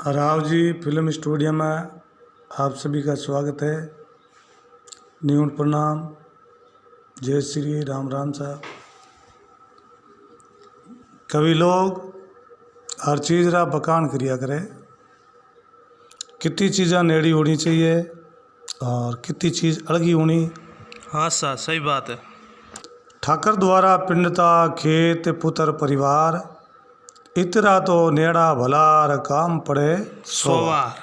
Rao ji film studio में आप सभी का स्वागत है। न्यून प्रणाम, जय श्री राम राम साहब। कभी लोग हर चीज़ रा बखान करिया करे, कितनी चीज़ा नेड़ी होनी चाहिए और कितनी चीज़ अलगी होनी। हाँ सा सही बात है। ठाकर द्वारा पिंडता खेत पुत्र परिवार, इतरा तो नेड़ा भलार काम पड़े सोवार।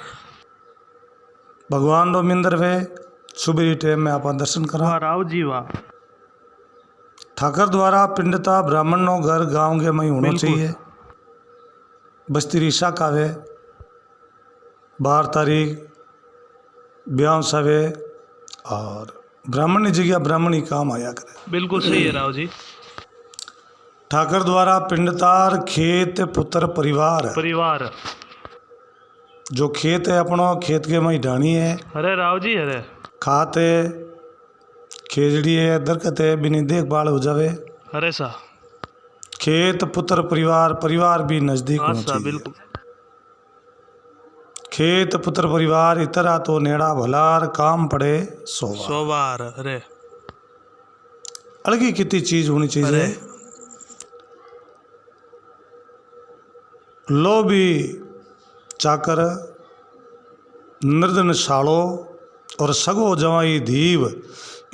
भगवान रो मिंदर वे सुबह टाइम में आप दर्शन करा। वाह राव जी वाह। ठाकर द्वारा पिंडता ब्राह्मण नो घर गांव के में होना चाहिए। बस्ती रीसा कावे 12 तारीख ब्याह सवे और ब्राह्मण की जगह ब्राह्मण ही काम आया करे। बिल्कुल सही है राव जी। ठाकर द्वारा पिंडतार खेत पुत्र परिवार, जो खेत है अपनो खेत के मई ढाणी है। अरे राव जी अरे खात है, खेजड़ी है, दरकत है, बिनी देखभाल हो जावे। अरे सा खेत पुत्र परिवार भी नजदीक हाँ होना सा चाहिए। बिल्कुल। खेत पुत्र परिवार इतरा तो नेड़ा भलार काम पड़े सोवार। अरे अलगी कितनी चीज होनी चाहिए। लोभी चाकर निर्धन शालो और सगो जवाई धीव,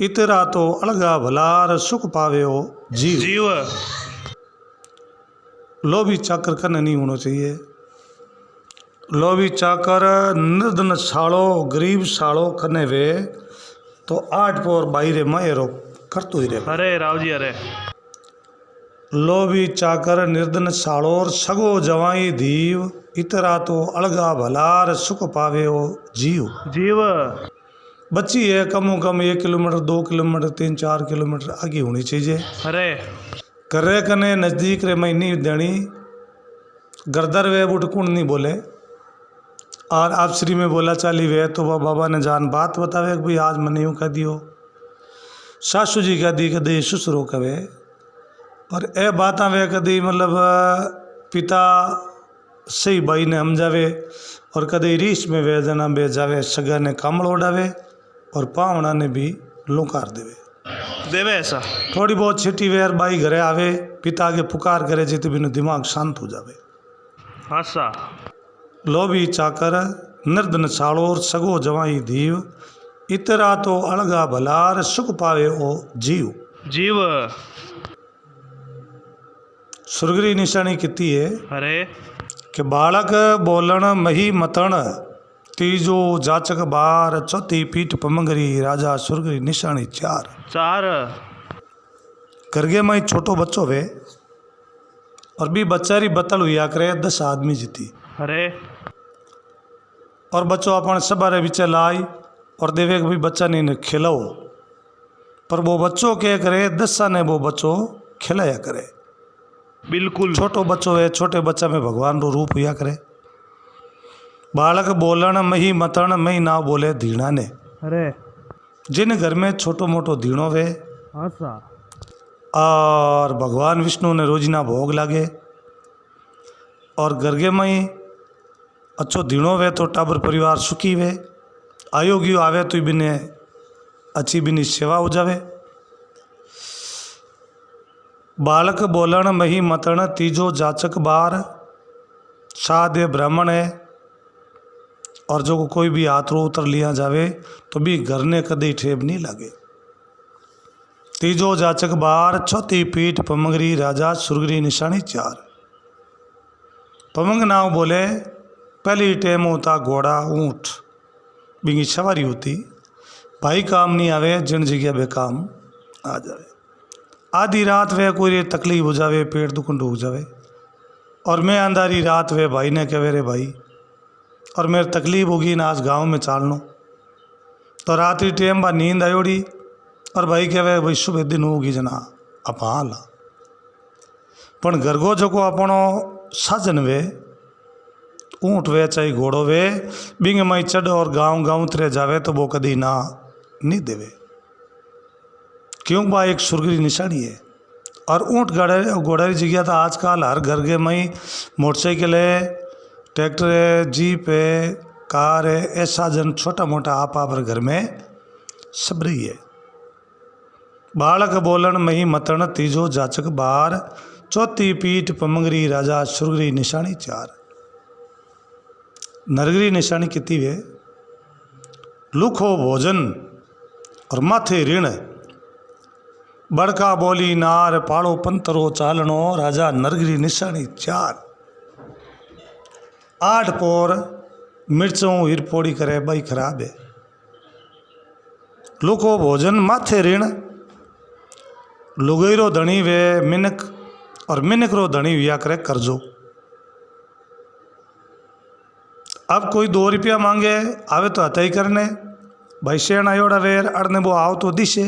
इतरा तो अलगा भलार सुख पावे हो जीव। लोभी चाकर कने नहीं होना चाहिए। लोभी चाकर निर्धन शालो गरीब शालो कने वे तो 8 पोर बाहरे मायरो करतो ही रहे। अरे राव जी अरे लोभी चाकर निर्धन शालोर सगो जवाई धीव, इतरा तो अलगा भलार सुख पावे हो जीव। बच्ची है कमो कम 1 किलोमीटर 2 किलोमीटर 3-4 किलोमीटर आगे होनी चाहिए। अरे करे कने नजदीक रे मई नहीं देनी। गर्दर वे बुट कुण नहीं बोले और आप श्री में बोला चाली वे तो वह बाबा ने जान बात बतावे कि भाई आज मैंने यूँ कह दियो। सासू जी कह दी कदी ससुरो कवे और ए बात वे कदी मतलब पिता सही भाई ने हम जावे और कदी रीस में वे जना बे जावे। सगा ने कामड़ उड़ावे और पावना ने भी लुकार देवे ऐसा थोड़ी बहुत छिटी वेर बाई घरे आवे पिता के पुकार करे जित बिनु दिमाग शांत हो जावे। हाँ सा लोभी चाकर निर्धन सालोर सगो जवाई धीव, इतरा तो अलगा भलार सुख पावे ओ जीव। सुरगरी निशानी कितनी है। अरे कि बालक बोलन मही मतन, तीजो जाचक बार, चौथी पीठ पमंगरी राजा सुरगरी निशानी 4। करगे में छोटो बच्चो वे और भी बच्चा री बतल हुआ करे 10 आदमी जीती। अरे और बच्चों अपन सबारे बिचे लाई और देवे भी बच्चा नहीं खिलाओ, पर वो बच्चों के करे 10 ने वो बच्चों खिलाया करे। बिल्कुल छोटो बच्चों है, छोटे बच्चा में भगवान रो रूप हुआ करे। बालक बोलन मही मतन, मही ना बोले धीणा ने। अरे जिन घर में छोटो मोटो धीणो वे हाँ सा और भगवान विष्णु ने रोजिना भोग लागे और गर्गे में ही अच्छो धीणो वे तो टाबर परिवार सुखी वे। आयोगी आवे तो बिने अच्छी बिनी सेवा हो जावे। बालक बोलन मही मतन, तीजो जाचक बार, साधे ब्राह्मण है और जो कोई भी हाथरो उतर लिया जावे तो भी घर ने कदी ठेब नहीं लगे। तीजो जाचक बार, चौथी पीठ पमंगरी राजा सुरगरी निशानी 4। पमंग नाव बोले पहली टेम होता घोड़ा ऊँट बिंगी सवारी होती। भाई काम नहीं आवे जिन जगह बे काम आ जावे। आधी रात वे कोई तकलीफ हो जावे, पेट दुखन हो जावे और मैं अंधारी रात वे भाई ने कहे रे भाई और मेरी तकलीफ होगी ना आज गांव में चालनो, तो रात्रि टाइम बा नींद आयोड़ी और भाई कहे भाई सुबह दिन होगी जना आप हाल पण गरगो जो अपनो साजन वे ऊँट वे चाहे घोड़ो वे बिंग मई चढ़ और गाँव उतरे जावे तो वो कदी ना नहीं देवे। क्यों बा एक सुरगरी निशानी है। और ऊँट घोड़ा की जगह तो आजकल हर घर के मई मोटरसाइकिल है, ट्रैक्टर है, जीप है, कार है, ऐसा जन छोटा मोटा आप घर में सबरी है। बालक बोलन मही मतन तीजो जाचक बार, चौथी पीठ पमंगरी राजा सुरगरी निशानी चार। नरगरी निशानी कितनी वे, लुखो भोजन और माथे ऋण, बड़का बोली नार पाड़ो पंतरो चालनो राजा नरगरी निशानी चार। 8 पोर मिर्चों हिरपोड़ी करे भाई खराब है। लुखो भोजन माथे ऋण, लुगैरो धनी वे मिनक और मिनक रो धनी विया करे कर्जो। अब कोई 2 रुपया मांगे आवे तो हथई करने भाई शेण आयोड़ा वेर अड़ने वो आओ तो दिशे,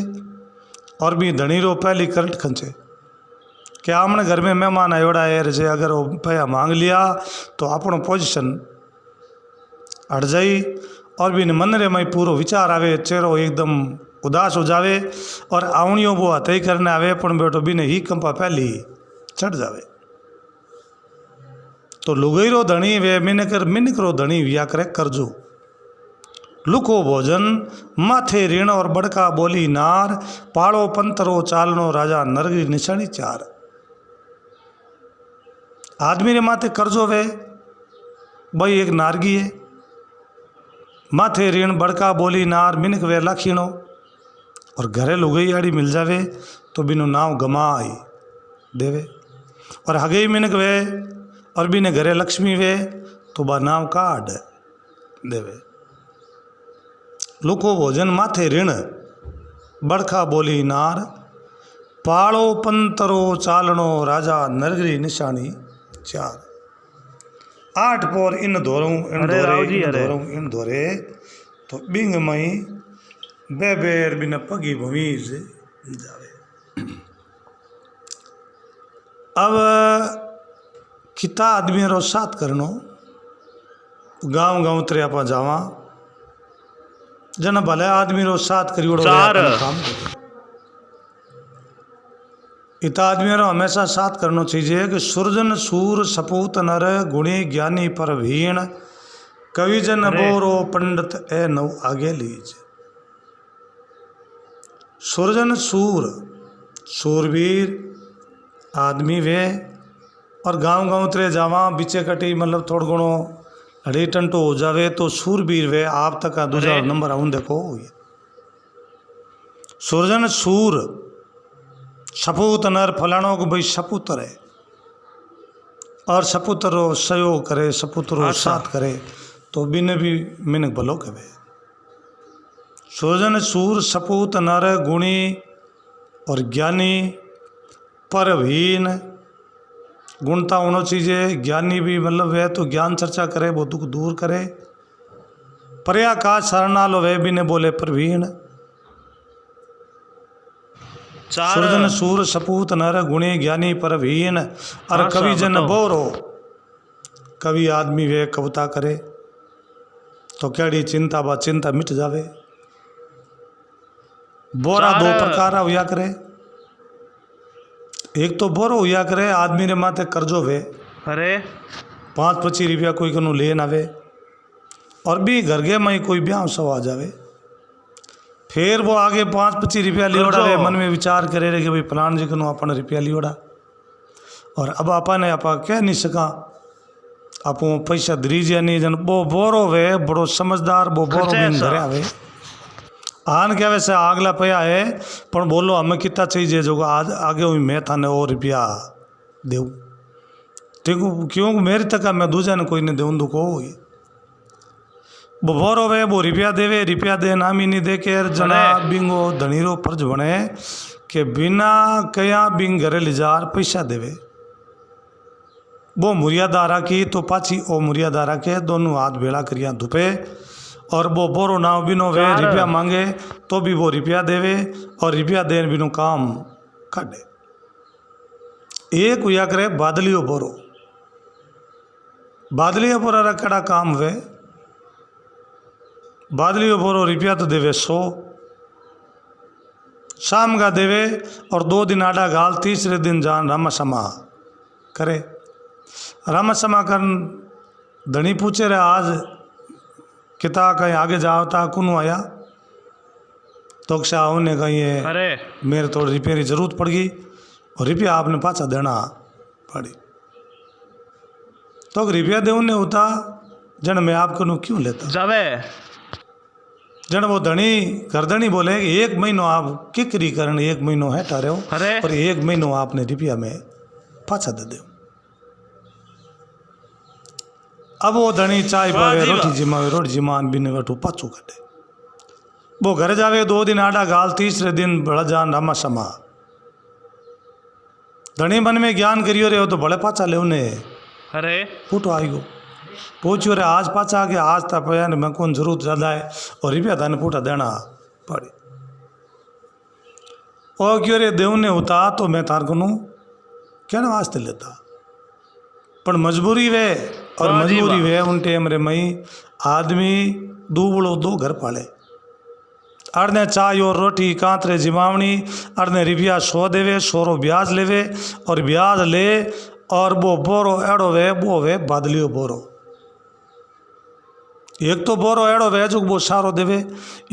और भी धनी रो पहली करंट खंचे क्या हमने घर में मेहमान आयोड़ा है रजे, अगर वो पैसा मांग लिया तो अपनो पोजिशन अड़ जाई, और भी मन रे मई पूरो विचार आवे, चेहरो एकदम उदास हो जावे, और आवणियों वो हथई करने आवे पण बेटो भी ही कंपा पहली चढ़ जावे। तो लुगैरो धनी वे मिनकरो धनी विया करे कर्जो। लुको भोजन माथे ऋण और बड़का बोली नार, पाड़ो पंतरो चालनो राजा नरगरी निशानी चार। आदमी रे माथे कर्जो वे भाई एक नारगी है, माथे ऋण बड़का बोली नार मिनक वे लाखीणो, और घरे लुगई आड़ी मिल जावे तो बिनु नाव गमाई देवे, और हगई मिनक वे और बिने घरे लक्ष्मी वे तो बा नाव काढ़ देवे। लुको भोजन माथे ऋण बड़का बोली नार, पाड़ो पंतरो चालनो राजा नरगरी निशानी चार। 8 पोर इन धोरूं इन धोरूं इन धोरे, तो बिंग मई बेबेर बिन पगी भवीज जावे। अब किता आदमी रो साथ करनो, गांव गांव तरे आपा जावा, जन भले आदमी रो साथ करियोड़ो काम करे। इता आदमी रो हमेशा साथ करनो चाहिए कि सुरजन सूर सपूत नर गुणी ज्ञानी पर भीण, कवि जन बोरो पंडित ए नव आगे लीज। सुरजन सूर सूरवीर आदमी वे, और गांव गांव तरे जावा बिचे कटी मतलब थोड़ गुणो हड़ी टंटो हो जावे तो सूरवीर वे आप तक का दूसरा नंबर आऊं देखो। सुरजन सूर सपूत नर फलाणों को भाई सपूत है, और सपुत्रो सहयोग करे सपुत्रो साथ करे तो बिन भी मिनक भलो कहे। सुरजन सूर सपूत नर गुणी और ज्ञानी परवीन, गुणता होना चाहिए। ज्ञानी भी मतलब वह तो ज्ञान चर्चा करे वो दुख दूर करे। पर्याकाश शरणालो वह भी ने बोले प्रवीण। सुरजन सूर सपूत नर गुणी ज्ञानी परवीन, और कवि जन बोरो। कवि आदमी वे कविता करे तो केड़ी चिंता बा चिंता मिट जावे। बोरा 2 प्रकार हुआ करे, एक तो बोरो हुआ करे आदमी ने माथे कर्जो वे, अरे 5-25 रुपया कोई कनु लेन आवे, और भी घर के में कोई ब्याह सब आ जावे, फिर वो आगे 5-25 रुपया लियोड़ा वे, मन में विचार करे रहे कि भाई फलान जी कनु अपन रुपया लियोड़ा, और अब अपन ने आपा कह नहीं सका आपो पैसा दरीजिया नहीं जन। वो बोरो वे बड़ो समझदार, वो बोरो भी घरे आवे आन क्या वैसे आगला पया है पर बोलो हमें कितना चाहिए जो आज आगे हुई मैं थाने और रुपया देव ठीक क्यों मेरी तक मैं दूसरा ने कोई नहीं देऊँ दुखो वो बोरो वे वो रुपया देवे, रुपया दे नामी नहीं दे के जना बिंगो धनीरो फर्ज बने कि बिना कया बिंग घरे लिजार पैसा देवे। वो मुरियादारा की तो पाची ओ मुरियादारा के दोनों हाथ बेड़ा करिया धुपे, और वो बोरो नाव बिनो वे रुपया मांगे तो भी वो रुपया देवे, और रुपया देन बिनो काम काटे। एक हुआ करे बादलियो बोरो, बादलियो बोरा कड़ा काम वे, बादलियो बोरो रुपया तो देवे 100 शाम का देवे, और 2 दिन आडा गाल, तीसरे दिन जान रामा समा करे। रामा समा कर धनी पूछे रहे आज किता कहीं आगे जावता कुनू आया तो शाह ने कहीं ये अरे मेरे थोड़ी रुपये की जरूरत पड़ गई और रुपया आपने पाछा देना पड़ी तो रुपया दे उन्हें होता जन मैं आपको नु क्यों लेता जावे जन वो धनी गर्दनी बोले कि 1 महीनो आप किकरी करन 1 महीनो है ठहरे हो अरे और 1 महीनो आपने रुपया में पाछा दे दो। अब वो धनी चाय वाह पावे जी रोटी वाह। जिमावे रोटी जिमान बिने वठू पाछू कटे वो घर जावे 2 दिन आडा गाल तीसरे दिन बड़ा जान रामा समा धनी मन में ज्ञान करियो रे हो तो बड़े पाछा ले उन्हें अरे फूटो आई गो पूछो रे आज पाछा के आज तक पया ने मैं कौन जरूरत ज्यादा है और रुपया थाने फूटा देना पड़े और क्यों रे देव ने होता तो मैं तार को क्या ना वास्ते लेता पर मजबूरी वे और वाह जी मजबूरी वाह। वे उन टेम रे मई आदमी दूबड़ो 2 घर पाले अड़ने चाय और रोटी कांतरे जिमावनी अड़ने रुपया 100 देवे 100 ब्याज लेवे और ब्याज ले और वो बोरो एड़ो वे वो वे बादलियो बोरो एक तो बोरो एड़ो वे जो वो सारो देवे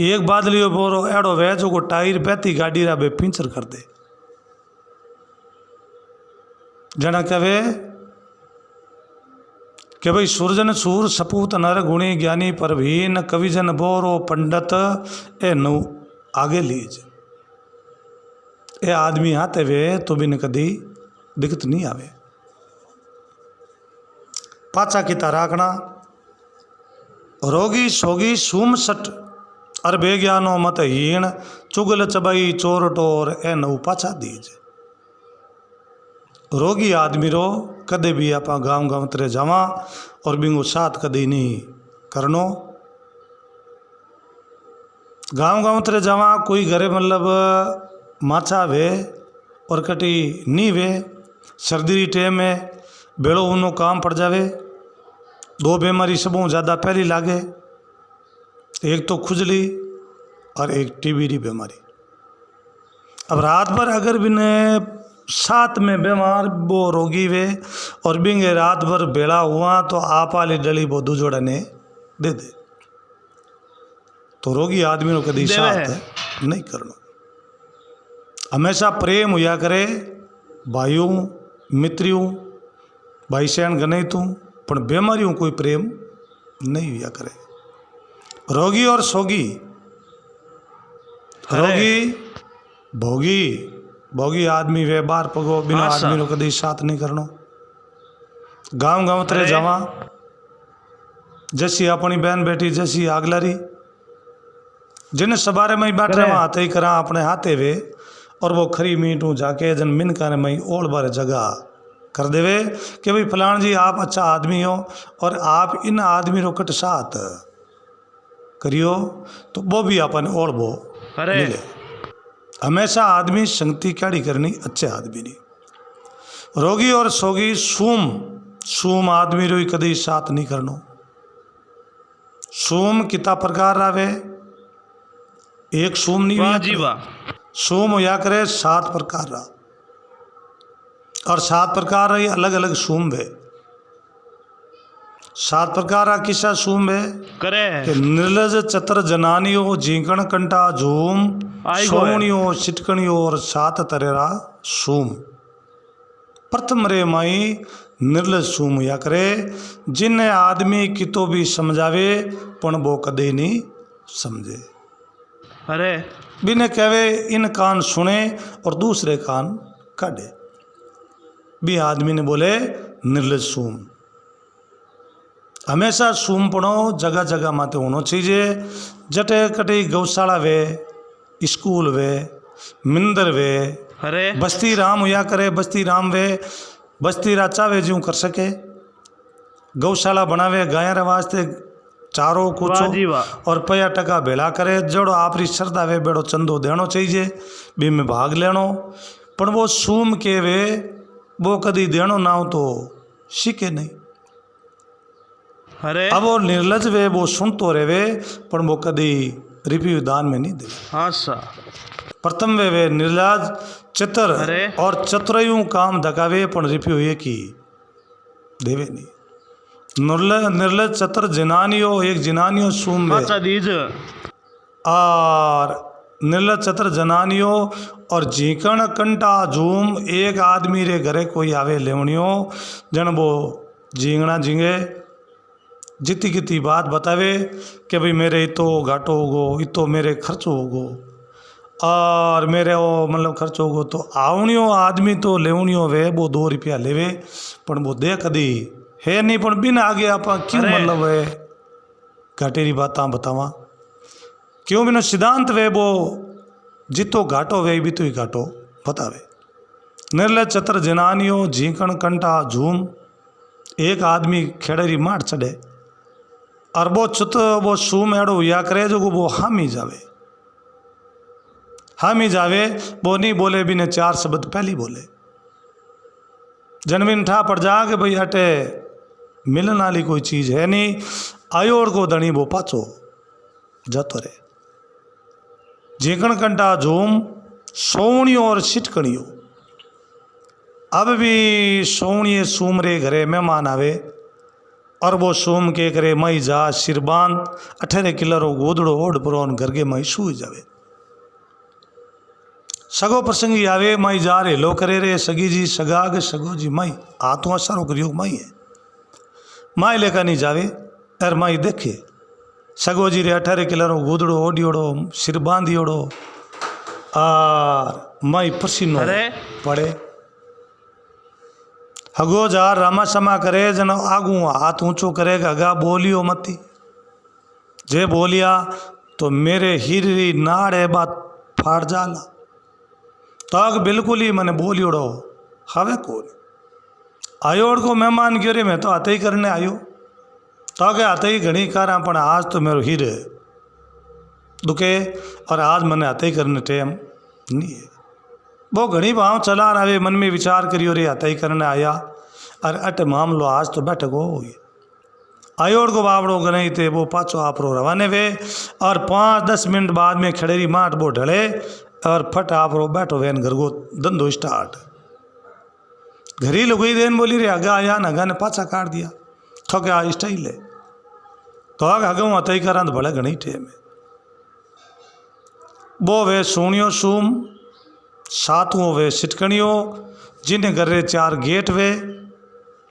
एक बादलियो बोरो एड़ो वे जो को टायर पैती गाड़ी रा बे पिंचर कर दे जना कहे कि भाई सूरजन सूर सपूत नर गुणी ज्ञानी परवीन कविजन बोरो पंडित ए नौ आगे लीज ए आदमी आते वे तो भी न कदी दिक्कत नहीं आवे पाचा की ताराकना रोगी सोगी सूम सट अर बेज्ञानो मत हीण चुगल चबई चोर टोर ए नौ पाछा दीज रोगी आदमी रो कदे भी आप गांव गांव तरे जावा और बिंगो साथ कदे नहीं करनो गांव गांव तरे जावा कोई घरे मतलब माछा वे और कटी नी वे सर्दी टेम में बेड़ो उनो काम पड़ जावे 2 बीमारी सबों ज़्यादा पहली लागे एक तो खुजली और एक टीबी री बीमारी। अब रात भर अगर बिने साथ में बीमार वो रोगी वे और बिंगे रात भर बेड़ा हुआ तो आप वाली डली वो दूजोड़ा ने दे दे तो रोगी आदमी को कदी देवे है। साथ नहीं करना हमेशा प्रेम हुआ करे भाइयों मित्रियों भाई सैन गने तू पर बीमारियों कोई प्रेम नहीं हुआ करे रोगी और सोगी रोगी भोगी भोगी आदमी वे बार पगो बिना हाँ सा। आदमी को कदी साथ नहीं करनो गांव गांव तरे अरे। जावा जैसी अपनी बहन बेटी जैसी आगलारी जिन्हें सबारे में बैठे अरे। वहाँ हाथे ही करा अपने हाथे वे और वो खरी मीटू जाके जन मिनका ने मई ओल बारे जगह कर देवे कि भाई फलान जी आप अच्छा आदमी हो और आप इन आदमी रो कट साथ करियो तो वो भी अपन ओढ़ वो अरे मिले हमेशा आदमी संगति क्याड़ी करनी अच्छे आदमी नहीं रोगी और सोगी सूम सूम आदमी रो कदी साथ नहीं करनो सूम किता प्रकार रावे एक सूम नहीं वाह हुआ जी करे। वाह सूम हुआ करे 7 प्रकार रा और 7 प्रकार रही अलग अलग सूम वे 7 प्रकार रा किसा सूम वे करे कि निर्लज चतर जनानियो झींकण कंटा झूम आई गो है। सोवणियो छिटकणियो और 7 तरेरा सूम प्रथम रे माई निर्लज सूम या करे जिन्हें आदमी कितो भी समझावे पण वो कदे नहीं समझे अरे बिने कहवे इन कान सुने और दूसरे कान काटे भी आदमी ने बोले निर्लज सूम हमेशा सूम पड़ो जगह जगह माते होना चाहिए जटे कटे गौशाला वे स्कूल वे मिंदर वे अरे बस्ती राम हुआ करे बस्ती राम वे बस्ती राचा वे ज्यों कर सके गौशाला बनावे गाय रे वास्ते चारो वाह कुचो जी वाह और पया टका भेला करे जड़ो आपरी श्रद्धा वे बेड़ो चंदो देनो चाहिए बी में भाग लेनो पण वो सूम के वे वो कदी देनो ना हो तो सीखे नहीं अरे अब वो निर्लज वे वो सुनतो रहे पण वो कदी रिव्यू दान में नहीं दे हाँ सा प्रथम वे निर्लज चतर अरे। और चतुरयू काम धकावे पण रिव्यू एक ही देवे नहीं निर्लज चतर जनानियो एक जनानियो सूम वे पाचा दीज और निर्लज चतर जनानियो और झीकण कंटा झूम एक आदमी रे घरे कोई आवे लेवणियो जन वो झींगना झींगे जितनी कितनी बात बतावे कि भाई मेरे इतो घाटो होगो इतो मेरे खर्चो होगो और मेरे वो मतलब खर्च होगो तो आवणियो आदमी तो लेवणियो वे वो 2 रुपया लेवे पण वो दे कदी है नहीं पण बिन आगे आप क्यों अरे। मतलब है घाटेरी बातां बतावा क्यों बिनो सिद्धांत वे वो जितो घाटो वे भी तो ही घाटो बतावे निर्लज चतर जनानियो झीकण कंटा झूम एक आदमी खेड़ेरी मार चढ़े और वो चुत वो सूम एड़ो या करे जो वो हामी जावे वो नहीं बोले भी ने 4 शब्द पहली बोले जनमिन ठा पड़ जा के भाई हटे मिलन वाली कोई चीज़ है नहीं आयोड़ को धनी वो पाचो जातो रे झीकण कंटा झूम सोवणियों और छिटकणियों अब भी सोवणिये सूम रे घरे मेहमान आवे और वो सोम के करे मई जा सिरबान 18 किलो गोदड़ो ओढ़ परोन घर के मई सूई जावे सगो प्रसंगी आवे मई जा रे लो करे रे सगी जी सगाग सगो जी मई हाथों असारो करियो मई है माई लेकर नहीं जावे और मई देखे सगो जी रे 18 किलो गोदड़ो ओढ़ियोड़ो सिर बांधियोड़ो और मई पसीनो अरे। पड़े हगो जा रामा समा करे जन आगू हाथ ऊंचो करेगा अगा बोलियो मती जे बोलिया तो मेरे हीरी नाड़ है बात फाड़ जाला तक बिल्कुल ही मैंने बोलियोड़ो हवे कौन आयोड़ को मेहमान क्यों रे मैं तो आते ही करने आयो तो के आते ही घनी करा पण आज तो मेरो हीर दुखे और आज मैंने आते ही करने टेम नहीं है वो घनी भाव चला रहे मन में विचार करियो रे आते ही करने आया और अट मामलो आज तो बैठक हो आयोड़ को बावड़ो गई थे वो पाचो आपरो रवाने वे और 5-10 मिनट बाद में खड़ेरी माट वो ढले और फट आपरो बैठो वेन घर को धंधो स्टार्ट घरी लुगई देन बोली रे अगा आया नगा ने पाचा काट दिया थोके आ स्टाइल है तो अगू आते ही करा तो भले घनी टेम है वो वे सोनियो सूम सातों वे सिटकणियों जिन्हें घर रे 4 गेट वे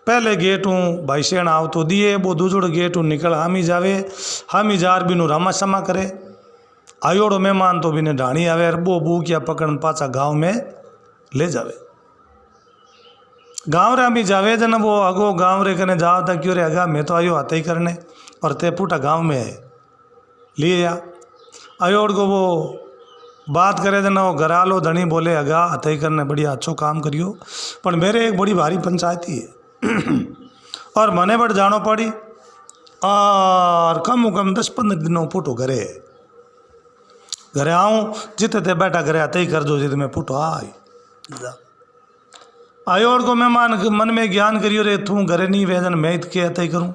पहले गेट हूँ भाई सेण आव तो दिए वो दूसरो गेट हूँ निकल हामी जावे हामी जार बिनु रामा समा करे आयोड़ो मेहमान तो बिने ढाणी आवे और वो बू क्या पकड़न पाचा गांव में ले जावे गांव रे हामी जावे जन वो अगो गांव रे कने जाओ था क्यों रे अगा मैं तो आयो आते ही करने और ते पुटा गांव में है लिए या आयोड़ को वो बात करे जन वो घरालो धनी बोले अगा आते ही करने बढ़िया अच्छो काम करियो पर मेरे एक बड़ी भारी पंचायती है और मने बड़ जानो पड़ी और कम कम 10-15 दिनों पुटो घरे आऊँ जिते ते बैठा घरे आते ही कर दो जिते मैं पुटो आई आयोड़ को मेहमान मन में ज्ञान करियो रे तू घरे नहीं वे जन मैं के आते ही करूँ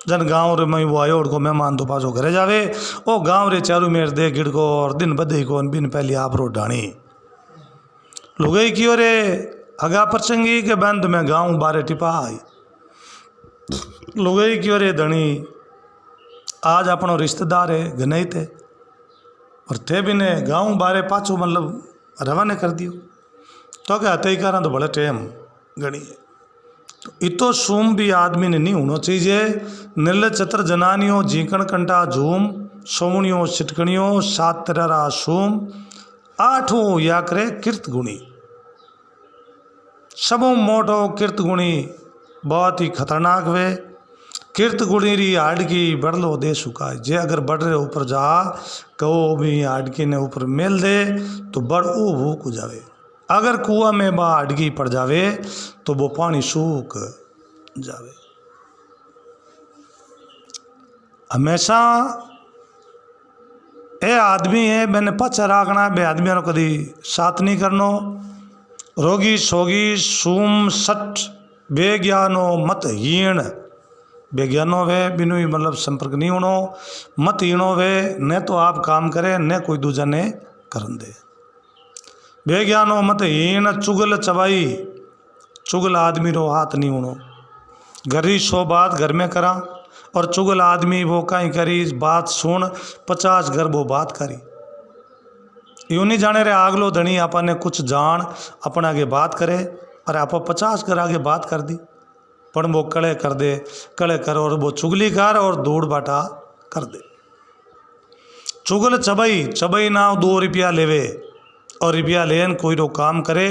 जन गाँव रे मई वो आयोड़ को मेहमान तो पासो घरे जावे ओ गाँव रे चारू मेर दे गिड़ को और दिन बदे को बिन पहली आप रो ढाणी लुगई क्यों रे अगा प्रसंगी के बंद में गाँव बारे टिपा आई लुगई क्यों रे धनी आज अपनो रिश्तेदार है गनई थे और थे भी ने गाँव बारे पाछो मतलब रवाने कर दियो तो क्या आते ही करा तो बड़े टेम गणी तो इतो सूम भी आदमी ने नहीं होना चाहिए निर्लज चतर जनानियों झीकण कंटा झूम सोवणियों छिटकणियों 7 तरह सूम 8 या करे कीर्त गुणी सबों मोटो कीर्त गुणी बहुत ही खतरनाक वे कीर्त गुणी री हाडकी बढ़ लो दे सुखाए जे अगर बढ़ रहे ऊपर जा कहो भी हाडकी ने ऊपर मेल दे तो बढ़ वो भूख जावे अगर कुआ में बा हाडकी पड़ जावे तो वो पानी सूख जावे हमेशा ए आदमी है मैंने पचा राखना बे आदमियों को कभी साथ नहीं करनो रोगी सोगी सूम सट बेज्ञानो मत हीण बेज्ञानो वे बिनु ही मतलब संपर्क नहीं होनो मत हीणो वे न तो आप काम करे न कोई दूजा ने करन दे बेज्ञानो मत हीण चुगल चबाई चुगल आदमी रो हाथ नहीं होनो घरी 100 बात घर में करा और चुगल आदमी वो कहीं करी बात सुन 50 घर वो बात करी। यूँ नहीं जाने रे आगलो धनी अपन ने कुछ जान अपन आगे बात करे और आप 50 घर आगे बात कर दी पण वो कड़े कर दे कड़े कर और वो चुगली कर और दौड़ बाटा कर दे। चुगल चबई चबई ना 2 रुपया लेवे और रुपया लेन कोई रो काम करे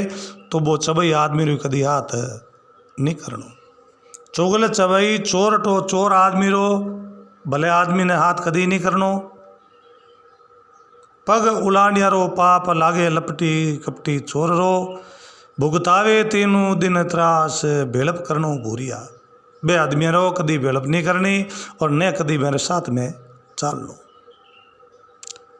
तो वो चबई आदमी रो कदी हाथ नहीं करनो। चुगल चबई चोर टो चोर आदमी रो भले आदमी ने हाथ कदी नहीं करनो। पग उलानिया रो पाप लागे लपटी कपटी चोर रो भुगतावे तीनों दिन त्रास भेड़प करनो भूरिया। बे आदमी रो कदी भेड़प नहीं करनी और न कदी मेरे साथ में चाल लो।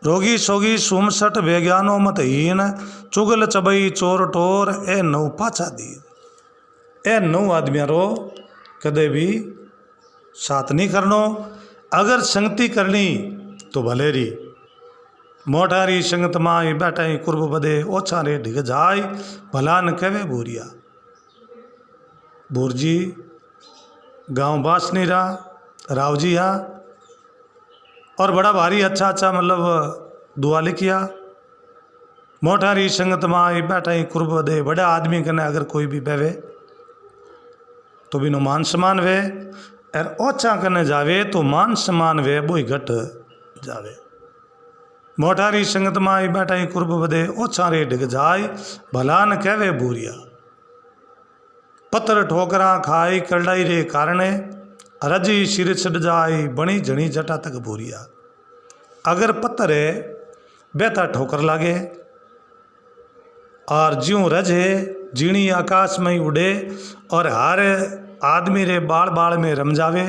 रोगी सोगी सुमसट बेज्ञानो मत हीन चुगल चबई चोर टोर ए 9 पाछा दी। ए 9 आदमी रो कदे भी साथ नहीं करनो। अगर संगति करनी तो भलेरी मोटारी संगत माई बैठाई कुर्ब बदे ओछा रे ढिग जाय भला न कहे भूरिया। भूरजी गांव बासनी रहा राव जी हा और बड़ा भारी अच्छा अच्छा मतलब दुआ लिखिया। मोटारी संगत माई बैठाई कुर्ब बदे बड़ा आदमी कने अगर कोई भी बहवे तो बिनो मान सम्मान वे और ओछा कने जावे तो मान सम्मान वे बोई घट जावे। मोटारी संगत माई बैठाई कुर्ब बदे ओछा रे ढिग जाय भला न कहवे भूरिया। पत्थर ठोकरा खाई करड़ाई रे कारणे रजी सिर छड़ जाय बणी जणी जटा तक भूरिया। अगर पत्थर है बेता ठोकर लागे और ज्यों रजे जीणी आकाश में ही उड़े और हर आदमी रे बाल बाल में रम जावे।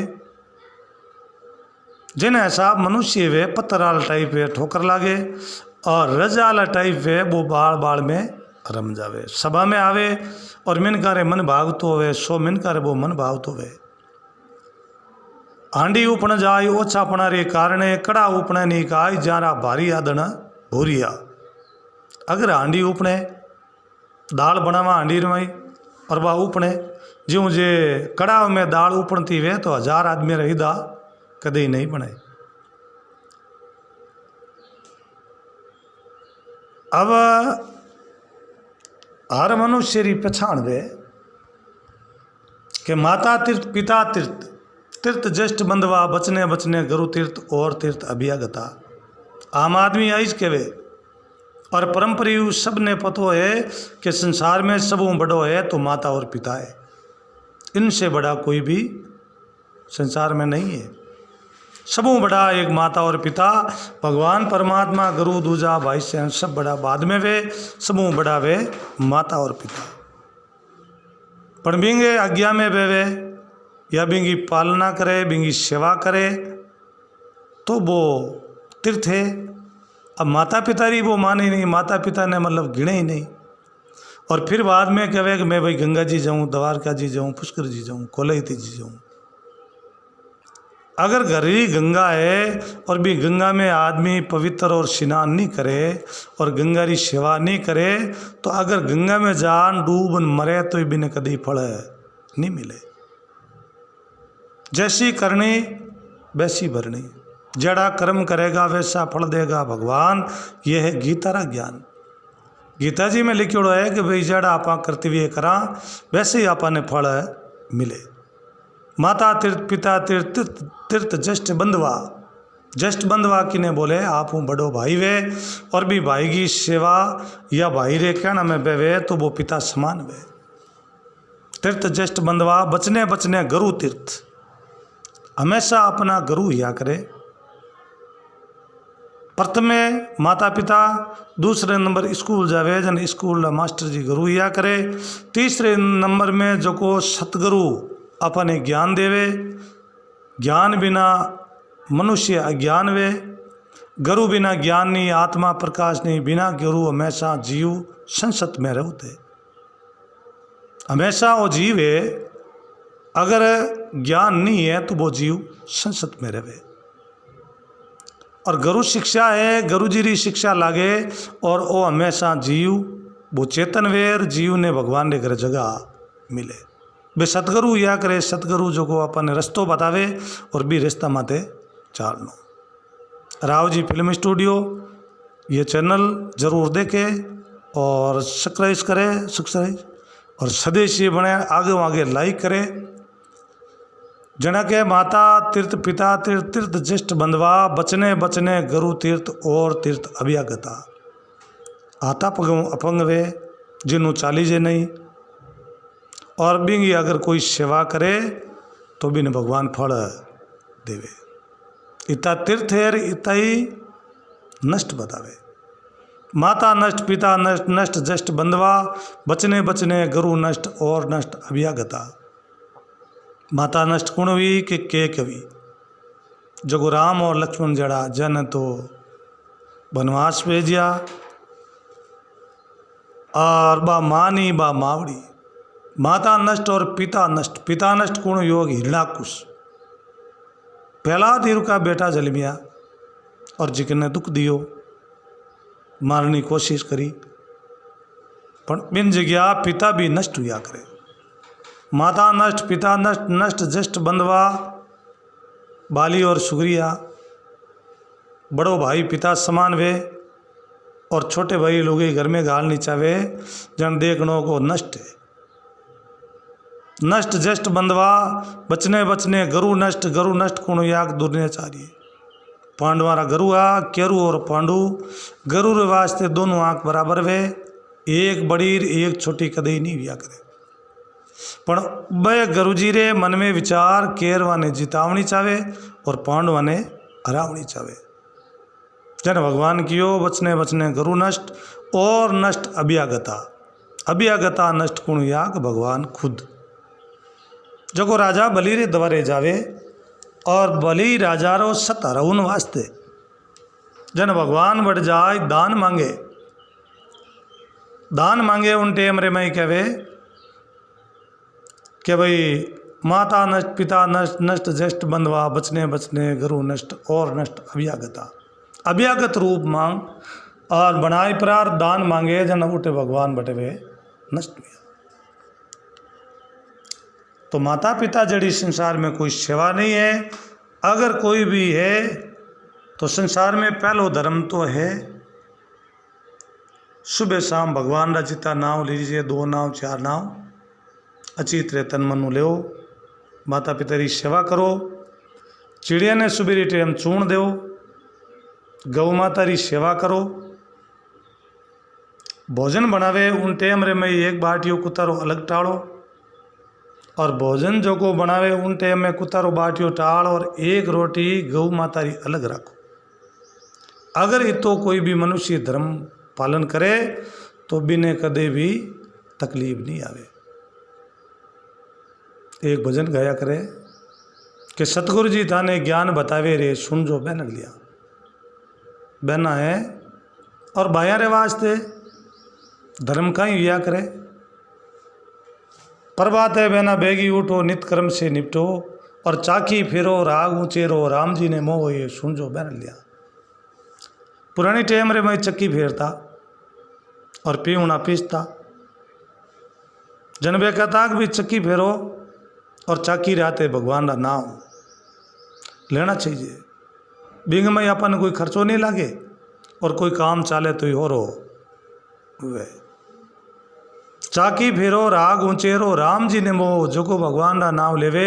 जिन हिसाब मनुष्य वे पत्थराल टाइप वे ठोकर लागे और रजाला टाइप वे वो बाल बाल में रम जावे। सभा में आवे और मिनका रे मन भागतो होवे 100 मिनका रे वो मन भावतो होवे। हांडी उपण जाय ओछापणा रे कारणे कड़ा उपणे नहीं काय जारा भारी आदन भूरिया। अगर हांडी उपणे दाल बनावा हांडी रमाई और वह उपणे ज्यों जे कड़ा में दाल उपणती वे तो 1000 आदमी रहीदा कदे नहीं बने। अब हर मनुष्य री पछाण वे कि माता तीर्थ पिता तीर्थ तीर्थ ज्येष्ठ बंधवा बचने बचने गुरु तीर्थ और तीर्थ अभियागता। आम आदमी आइज केवे और परंपरी सब ने पतो है कि संसार में सबों बड़ो है तो माता और पिता है। इनसे बड़ा कोई भी संसार में नहीं है। सबों बड़ा एक माता और पिता भगवान परमात्मा गुरु दूजा भाई से सब बड़ा बाद में वे सबों बड़ा वे माता और पिता। पर बिंगे आज्ञा में वे या बिंगी पालना करे बिंगी सेवा करे तो वो तीर्थ है। अब माता पिता री वो माने नहीं माता पिता ने मतलब गिने ही नहीं और फिर बाद में कहे कि मैं भाई गंगा जी जाऊँ द्वारका जी जाऊँ पुष्कर जी जाऊँ कोलयती जी जाऊँ। अगर घर ही गंगा है और भी गंगा में आदमी पवित्र और स्नान नहीं करे और गंगा री सेवा नहीं करे तो अगर गंगा में जान डूब मरे तो बिन कदी फल नहीं मिले। जैसी करनी वैसी भरनी जड़ा कर्म करेगा वैसा फल देगा भगवान। यह है गीता रा ज्ञान। गीता जी में लिखियोड़ो है कि भाई जड़ा आपा कर्तव्य करा वैसे ही आपा ने फल मिले। माता तीर्थ पिता तीर्थ तीर्थ ज्येष्ठ बंधवा किने बोले आप हूँ बड़ो भाई वे और भी भाई की सेवा या भाई रे कहना में बेवे तो वो पिता समान वे। तीर्थ ज्येष्ठ बंधवा बचने बचने गुरु तीर्थ हमेशा अपना गुरु या करे। प्रथम में माता पिता दूसरे नंबर स्कूल जावे जन स्कूल मास्टर जी गुरु या करे। तीसरे नंबर में जो को सतगुरु अपने ज्ञान देवे। ज्ञान बिना मनुष्य अज्ञान वे। गुरु बिना ज्ञान नहीं आत्मा प्रकाश नहीं। बिना गुरु हमेशा जीव संसत में रहते हमेशा वो जीव है। अगर ज्ञान नहीं है तो वो जीव संसत में रहे। और गुरु शिक्षा है गुरु जी री शिक्षा लागे और वो हमेशा जीव वो चेतन वेर जीव ने भगवान ने घर जगह मिले। बे सतगुरु या करे, सतगुरु जो को अपन रस्तो बतावे और बी रास्ता माते चालनो। राव जी फिल्म स्टूडियो ये चैनल जरूर देखे और सब्सक्राइब करे, सब्सक्राइब और स्वदेशी बने आगे आगे लाइक करे। जना के माता तीर्थ पिता तीर्थ तीर्थ ज्येष्ठ बंधवा बचने बचने गुरु तीर्थ और तीर्थ अभ्यागता। आता अपंग वे जिन्हों चाली जे नहीं और बिंगी अगर कोई सेवा करे तो बिन भगवान फल देवे। इतना तीर्थ है इतना ही नष्ट बतावे। माता नष्ट पिता नष्ट नष्ट ज्येष्ठ बंधवा बचने बचने गुरु नष्ट और नष्ट अभ्यागता। माता नष्ट कुण हुई के कवि जगो राम और लक्ष्मण जड़ा जन तो वनवास भेजिया और बा मानी बा मावड़ी। माता नष्ट और पिता नष्ट कुण योग हिरणाकुश। पहला धीरु का बेटा जलमिया और जिकने दुख दियो मारने की कोशिश करी पर बिन जगह पिता भी नष्ट हुआ करे। माता नष्ट पिता नष्ट नष्ट ज्येष्ठ बंधवा बाली और सुग्रिया। बड़ो भाई पिता समान वे और छोटे भाई लोग घर में गाल नहीं चावे जन देखनो को नष्ट है। नष्ट ज्येष्ठ बंधवा बचने बचने गुरु नष्ट कुण याग दुर्निचारी। पांडवारा गुरु आ केरु और पांडु गुरु रे वास्ते दोनों आंख बराबर वे, एक बड़ी एक छोटी कदई नहीं हुआ करे। पण बे गुरुजी रे मन में विचार केरवा ने जितावनी चावे और पांडवा ने हरावनी चावे। जन भगवान कियो बचने बचने गुरु नष्ट और नष्ट अभ्यागता नष्ट कुण याग भगवान खुद। जको राजा बलि रे द्वारे जावे और बलि राजा रो सत हरउन वास्ते जन भगवान बढ़ जाए दान मांगे उन टेम रे मैं कहवे कि भाई माता नष्ट पिता नष्ट नष्ट ज्येष्ठ बंधवा बचने बचने गुरु नष्ट और नष्ट अभ्यागत रूप मांग और बनाए प्रार दान मांगे जन उठे भगवान बटे वे नष्ट हुआ। तो माता पिता जड़ी संसार में कोई सेवा नहीं है। अगर कोई भी है तो संसार में पहलो धर्म तो है सुबह शाम भगवान रा जिता नाम लीजिए, 2 नाम 4 नाम अच्छी तरह तन मनु लो, माता पिता की सेवा करो। चिड़िया ने सुबह टाइम चूण दो, गौ माता की सेवा करो। भोजन बनावे उन टाइम रे में एक बाटियों कुतारो अलग टाड़ो और भोजन जो को बनावे उन टाइम में कुतारो बाटियों टाल और एक रोटी गौ माता की अलग रखो। अगर इतो कोई भी मनुष्य धर्म पालन करे तो बिने कदे भी तकलीफ नहीं आवे। एक भजन गाया करे कि सतगुरु जी थाने ज्ञान बतावे रे सुन जो बहन लिया। बहना है और भाया रे वास्ते धर्म का ही हुआ करे। प्रभात है बहना बेगी उठो नित कर्म से निपटो और चाकी फिरो राग ऊंचेरो राम जी ने मोह ये सुन जो बहन लिया। पुरानी टाइम रे मैं चक्की फेरता और पीऊना पीसता। जनबे कहता कि भी चक्की फेरो और चाकी रहते भगवान का नाम लेना चाहिए। बिंग में अपन कोई खर्चो नहीं लागे और कोई काम चाले तो ही हो रो वे। चाकी फेरो राग ऊंचेरो राम जी ने मोह जो को भगवान का नाम लेवे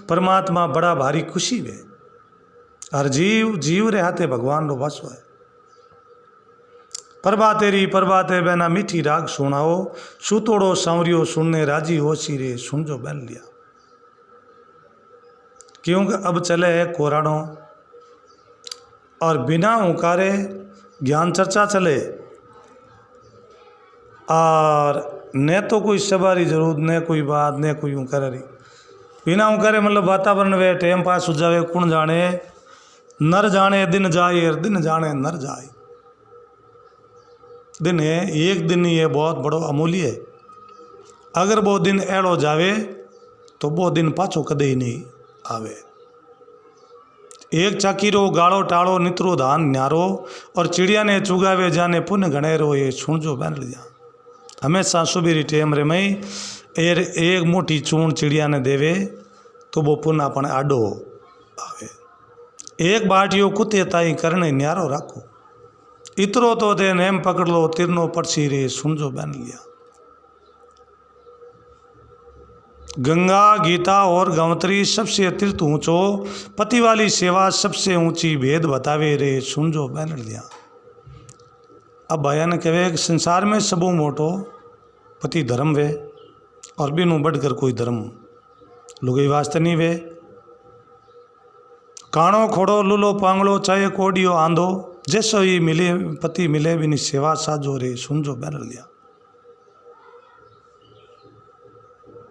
परमात्मा बड़ा भारी खुशी वे। हर जीव रहते भगवान रो बस है। प्रभाते बहना मीठी राग सुनाओ सुतोड़ो सांवरियो सुनने राजी हो रे सुन जो बहन लिया। क्योंकि अब चले है कोराणो और बिना उकारे ज्ञान चर्चा चले और न तो कोई सवारी जरूरत न कोई बात न कोई उकारी। बिना उकारे मतलब वातावरण वे टाइम पास हो जावे। कौन जाने नर जाने दिन जाए और दिन जाने नर जाए। दिन है एक दिन ही है बहुत बड़ो अमूल्य है। अगर वो दिन एड़ो जावे तो वो दिन पाछो कदे ही नहीं आवे। एक चाकीरो गाड़ो टाड़ो नितरो धान न्यारो और चिड़िया ने चुगावे जाने पुन गणेरो ये सुन जो बहन लिया। हमेशा सुबेरी टेम रे मई एक मोटी चूण चिड़िया ने देवे तो वो पुनः अपन आडो आवे। एक बाटियो कुत्ते ताई करने न्यारो राखो, इतरो तो दे नेम पकड़ लो तिरनो पड़सी रे सुनजो बन लिया। गंगा गीता और गंवतरी सबसे तीर्थ ऊंचो, पति वाली सेवा सबसे ऊंची भेद बतावे रे सुनजो बन लिया। अब भाया ने कहे कि संसार में सबू मोटो पति धर्म वे, और बिनु बढ़कर कोई धर्म लुगई वास्ते नहीं वे। काणो खोड़ो लूलो पांगलो चाहे कोडियो आंधो, जैसो ही मिले पति मिले बिनी सेवा साजो रे सुनजो बन लिया।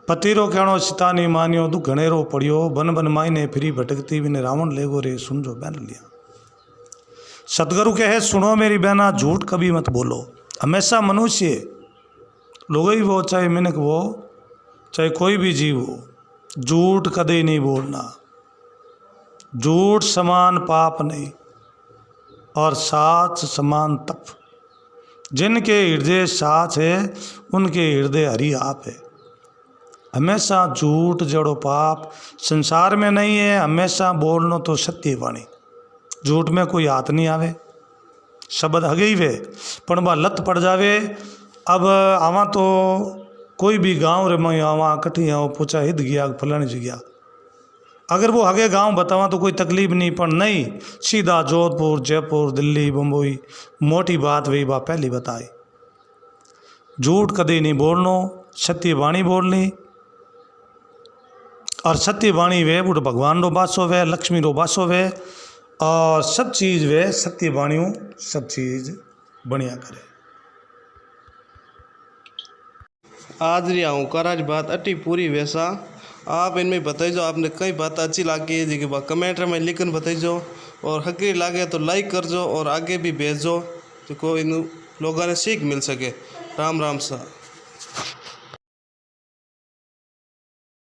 पति रो कहणो सीता नहीं मानियो, दुख घनेरो पड़ियो, बन बन मायने फिरी भटकती बिने रावण लेगो रे सुनजो बन लिया। सतगुरु कहे सुनो मेरी बहना झूठ कभी मत बोलो। हमेशा मनुष्य लोग ही वो, चाहे मिनक वो, चाहे कोई भी जीव हो, झूठ कदे नहीं बोलना। झूठ समान पाप नहीं और साच समान तप। जिनके हृदय साच है उनके हृदय हरि आप है। हमेशा झूठ जड़ो पाप संसार में नहीं है। हमेशा बोलनो तो सत्य वाणी, झूठ में कोई हाथ नहीं आवे। शब्द हगे ही वे पण बा लत पड़ जावे। अब आवा तो कोई भी गांव रे मैं आवा कठी आओ पूछा हिद गया फलानी जगह, अगर वो हगे गांव बतावा तो कोई तकलीफ नहीं, पर नहीं सीधा जोधपुर जयपुर दिल्ली बम्बई मोटी बात वही बात पहली बताई। झूठ कभी नहीं बोलनो, सत्य वाणी बोलनी। और सत्य वाणी वे बुढ़ भगवान रो बासो वे, लक्ष्मी रो बासो वे, और सब चीज़ वे सत्य वाणियों सब चीज़ बढ़िया करे। आज रही हूँ कराज बात अटी पूरी वैसा आप इनमें बताइजो। आपने कई बात अच्छी लगी जी कमेंट में लिखन बताइजो, और हकी लगे तो लाइक करजो और आगे भी भेजो तो कोई इन लोगों ने सीख मिल सके। राम राम सा।